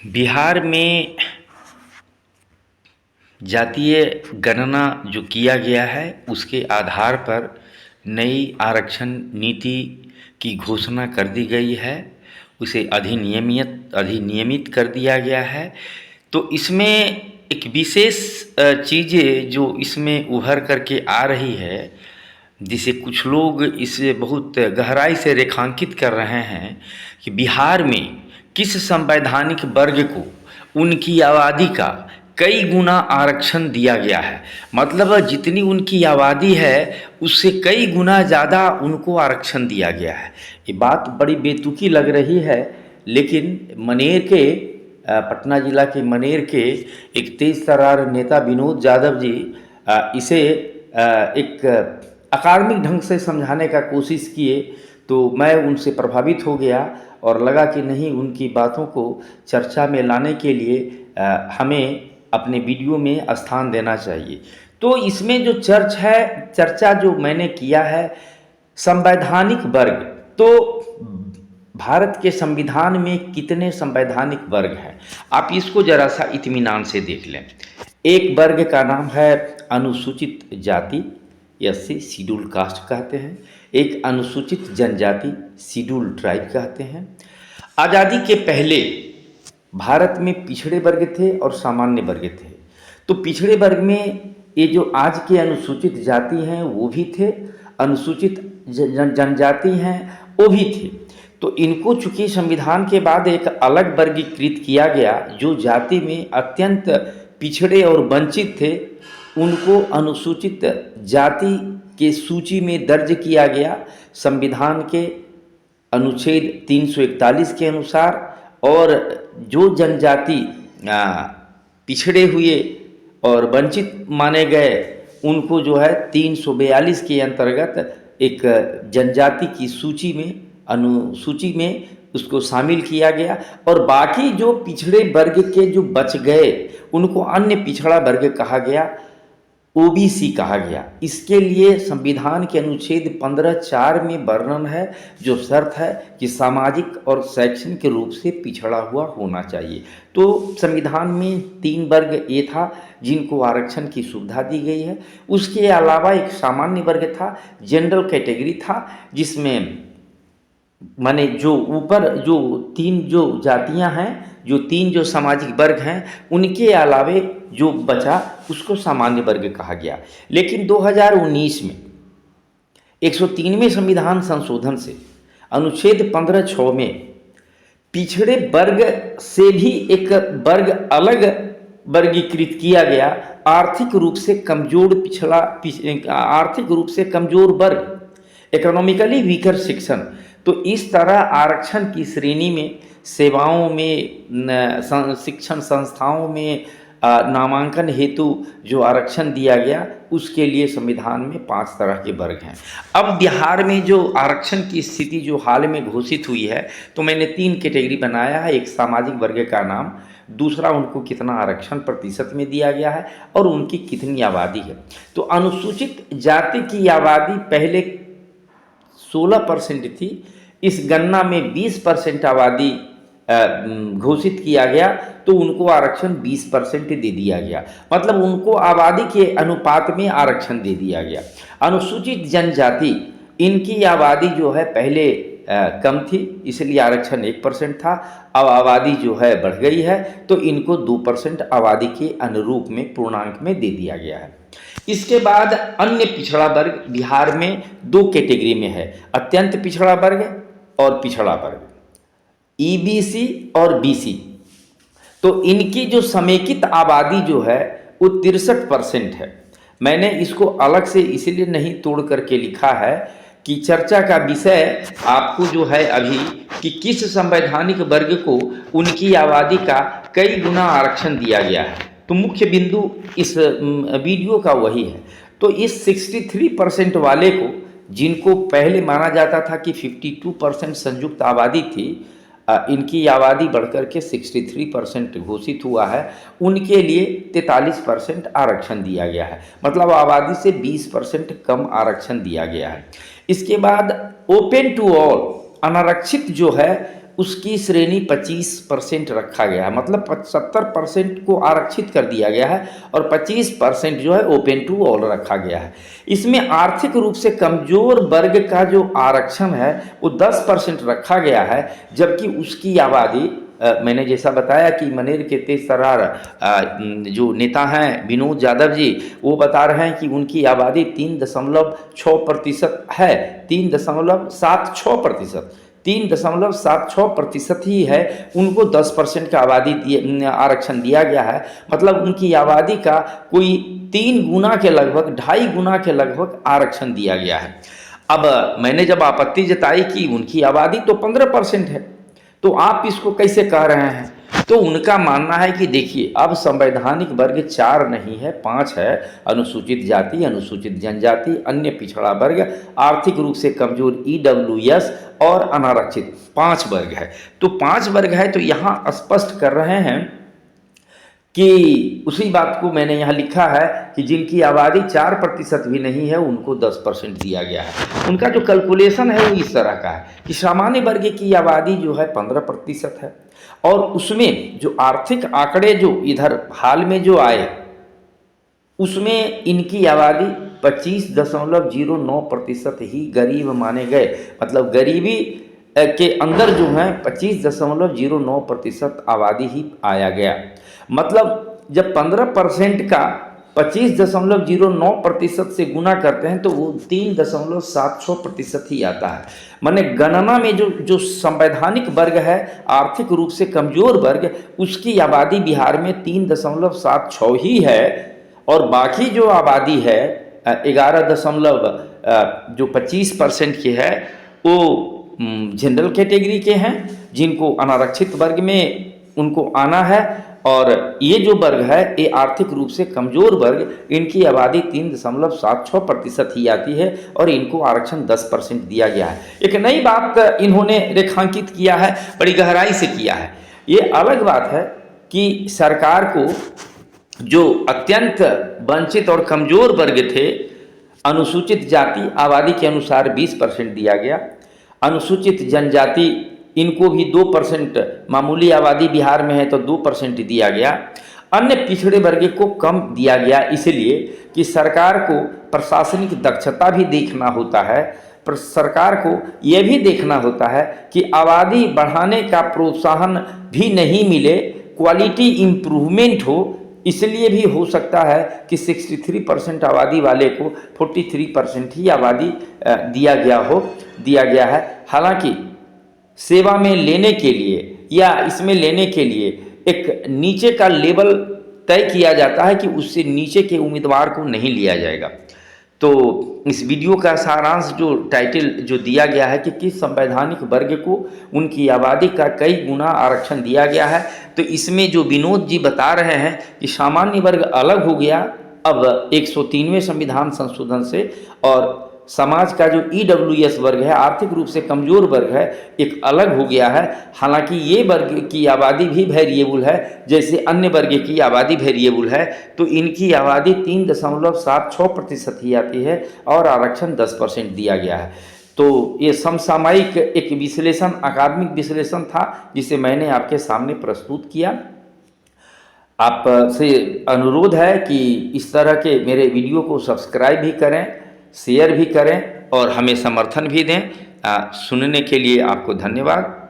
बिहार में जातीय गणना जो किया गया है उसके आधार पर नई आरक्षण नीति की घोषणा कर दी गई है। उसे अधिनियमित कर दिया गया है। तो इसमें एक विशेष चीज़ें जो इसमें उभर करके आ रही है, जिसे कुछ लोग इसे बहुत गहराई से रेखांकित कर रहे हैं कि बिहार में किस संवैधानिक वर्ग को उनकी आबादी का कई गुना आरक्षण दिया गया है। मतलब जितनी उनकी आबादी है उससे कई गुना ज़्यादा उनको आरक्षण दिया गया है। ये बात बड़ी बेतुकी लग रही है, लेकिन मनेर के पटना जिला के मनेर के एक तेज तर्रार नेता विनोद यादव जी इसे एक अकादमिक ढंग से समझाने का कोशिश किए, तो मैं उनसे प्रभावित हो गया और लगा कि नहीं, उनकी बातों को चर्चा में लाने के लिए हमें अपने वीडियो में स्थान देना चाहिए। तो इसमें जो चर्चा जो मैंने किया है संवैधानिक वर्ग, तो भारत के संविधान में कितने संवैधानिक वर्ग हैं आप इसको जरा सा इत्मीनान से देख लें। एक वर्ग का नाम है अनुसूचित जाति, एससी शेड्यूल कास्ट कहते हैं। एक अनुसूचित जनजाति शेड्यूल ट्राइब कहते हैं। आज़ादी के पहले भारत में पिछड़े वर्ग थे और सामान्य वर्ग थे। तो पिछड़े वर्ग में ये जो आज के अनुसूचित जाति हैं वो भी थे, अनुसूचित जनजाति हैं वो भी थे। तो इनको चूंकि संविधान के बाद एक अलग वर्गीकृत किया गया, जो जाति में अत्यंत पिछड़े और वंचित थे उनको अनुसूचित जाति के सूची में दर्ज किया गया संविधान के अनुच्छेद 341 के अनुसार। और जो जनजाति पिछड़े हुए और वंचित माने गए उनको जो है 342 के अंतर्गत एक जनजाति की सूची में अनुसूची में उसको शामिल किया गया। और बाकी जो पिछड़े वर्ग के जो बच गए उनको अन्य पिछड़ा वर्ग कहा गया, ओबीसी कहा गया। इसके लिए संविधान के अनुच्छेद 15(4) में वर्णन है, जो शर्त है कि सामाजिक और शैक्षणिक रूप से पिछड़ा हुआ होना चाहिए। तो संविधान में 3 वर्ग ये था जिनको आरक्षण की सुविधा दी गई है। उसके अलावा एक सामान्य वर्ग था, जनरल कैटेगरी था, जिसमें माने जो ऊपर जो 3 जो जातियां हैं, जो 3 जो सामाजिक वर्ग हैं, उनके अलावे जो बचा उसको सामान्य वर्ग कहा गया। लेकिन 2019 में 103वें संविधान संशोधन से अनुच्छेद 15(6) में पिछड़े वर्ग से भी एक वर्ग अलग वर्गीकृत किया गया, आर्थिक रूप से कमजोर वर्ग, इकोनॉमिकली वीकर सेक्शन। तो इस तरह आरक्षण की श्रेणी में सेवाओं में, शिक्षण संस्थाओं में नामांकन हेतु जो आरक्षण दिया गया उसके लिए संविधान में 5 तरह के वर्ग हैं। अब बिहार में जो आरक्षण की स्थिति जो हाल में घोषित हुई है, तो मैंने 3 कैटेगरी बनाया है। एक सामाजिक वर्ग का नाम, दूसरा उनको कितना आरक्षण प्रतिशत में दिया गया है और उनकी कितनी आबादी है। तो अनुसूचित जाति की आबादी पहले 16% थी। इस गणना में 20% आबादी घोषित किया गया, तो उनको आरक्षण 20% दे दिया गया। मतलब उनको आबादी के अनुपात में आरक्षण दे दिया गया। अनुसूचित जनजाति, इनकी आबादी जो है पहले कम थी, इसलिए आरक्षण 1% था। अब आबादी जो है बढ़ गई है, तो इनको 2% आबादी के अनुरूप में पूर्णांक में दे दिया गया है। इसके बाद अन्य पिछड़ा वर्ग बिहार में 2 कैटेगरी में है, अत्यंत पिछड़ा वर्ग और पिछड़ा वर्ग, ईबीसी और बीसी। तो इनकी जो समेकित आबादी जो है वो 63% है। मैंने इसको अलग से इसलिए नहीं तोड़ करके लिखा है कि चर्चा का विषय आपको जो है अभी कि किस संवैधानिक वर्ग को उनकी आबादी का कई गुना आरक्षण दिया गया है, तो मुख्य बिंदु इस वीडियो का वही है। तो इस 63% वाले को, जिनको पहले माना जाता था कि 52% संयुक्त आबादी थी, इनकी आबादी बढ़कर के 63% घोषित हुआ है, उनके लिए 43% आरक्षण दिया गया है। मतलब आबादी से 20% कम आरक्षण दिया गया है। इसके बाद ओपन टू ऑल अनारक्षित जो है उसकी श्रेणी 25% रखा गया है, मतलब 70% को आरक्षित कर दिया गया है और 25% जो है ओपन टू ऑल रखा गया है। इसमें आर्थिक रूप से कमजोर वर्ग का जो आरक्षण है वो 10% रखा गया है, जबकि उसकी आबादी मैंने जैसा बताया कि मनेर के तेज तर्रार जो नेता हैं विनोद यादव जी, वो बता रहे हैं कि उनकी आबादी 3.6% है, 3.76%, 3.76% ही है, उनको 10% का आबादी आरक्षण दिया गया है। मतलब उनकी आबादी का कोई 3 गुना के लगभग, 2.5 गुना के लगभग आरक्षण दिया गया है। अब मैंने जब आपत्ति जताई कि उनकी आबादी तो 15% है, तो आप इसको कैसे कह रहे हैं? तो उनका मानना है कि देखिए, अब संवैधानिक वर्ग 4 नहीं है, 5 है। अनुसूचित जाति, अनुसूचित जनजाति, अन्य पिछड़ा वर्ग, आर्थिक रूप से कमजोर ईडब्ल्यूएस और अनारक्षित, 5 वर्ग है। तो 5 वर्ग है, तो यहाँ स्पष्ट कर रहे हैं कि उसी बात को मैंने यहाँ लिखा है कि जिनकी आबादी 4% भी नहीं है उनको 10% दिया गया है। उनका जो कैलकुलेशन है वो इस तरह का है कि सामान्य वर्ग की आबादी जो है 15% है, और उसमें जो आर्थिक आंकड़े जो इधर हाल में जो आए उसमें इनकी आबादी 25.09% ही गरीब माने गए। मतलब गरीबी के अंदर जो है 25.09% आबादी ही आया गया। मतलब जब 15% का 25.09% से गुना करते हैं तो वो 3.76% ही आता है। माने गणना में जो संवैधानिक वर्ग है, आर्थिक रूप से कमजोर वर्ग, उसकी आबादी बिहार में 3.76 ही है, और बाकी जो आबादी है 25% की है वो जनरल कैटेगरी के हैं, जिनको अनारक्षित वर्ग में उनको आना है। और ये जो वर्ग है ये आर्थिक रूप से कमजोर वर्ग, इनकी आबादी 3.76% ही आती है और इनको आरक्षण 10% दिया गया है। एक नई बात इन्होंने रेखांकित किया है, बड़ी गहराई से किया है। ये अलग बात है कि सरकार को जो अत्यंत वंचित और कमजोर वर्ग थे, अनुसूचित जाति आबादी के अनुसार 20% दिया गया, अनुसूचित जनजाति इनको भी 2%, मामूली आबादी बिहार में है तो 2% दिया गया, अन्य पिछड़े वर्ग को कम दिया गया, इसलिए कि सरकार को प्रशासनिक दक्षता भी देखना होता है, पर सरकार को यह भी देखना होता है कि आबादी बढ़ाने का प्रोत्साहन भी नहीं मिले, क्वालिटी इम्प्रूवमेंट हो। इसलिए भी हो सकता है कि 63% आबादी वाले को 43% ही आबादी दिया गया है। हालांकि सेवा में लेने के लिए या इसमें लेने के लिए एक नीचे का लेवल तय किया जाता है कि उससे नीचे के उम्मीदवार को नहीं लिया जाएगा। तो इस वीडियो का सारांश जो टाइटल जो दिया गया है कि किस संवैधानिक वर्ग को उनकी आबादी का कई गुना आरक्षण दिया गया है, तो इसमें जो विनोद जी बता रहे हैं कि सामान्य वर्ग अलग हो गया अब 103वें संविधान संशोधन से, और समाज का जो ईडब्ल्यूएस वर्ग है, आर्थिक रूप से कमजोर वर्ग है, एक अलग हो गया है। हालांकि ये वर्ग की आबादी भी वेरिएबल है, जैसे अन्य वर्ग की आबादी वेरिएबल है, तो इनकी आबादी 3.76% ही आती है और आरक्षण 10% दिया गया है। तो ये समसामयिक एक विश्लेषण, अकादमिक विश्लेषण था जिसे मैंने आपके सामने प्रस्तुत किया। आपसे अनुरोध है कि इस तरह के मेरे वीडियो को सब्सक्राइब भी करें, शेयर भी करें और हमें समर्थन भी दें। सुनने के लिए आपको धन्यवाद।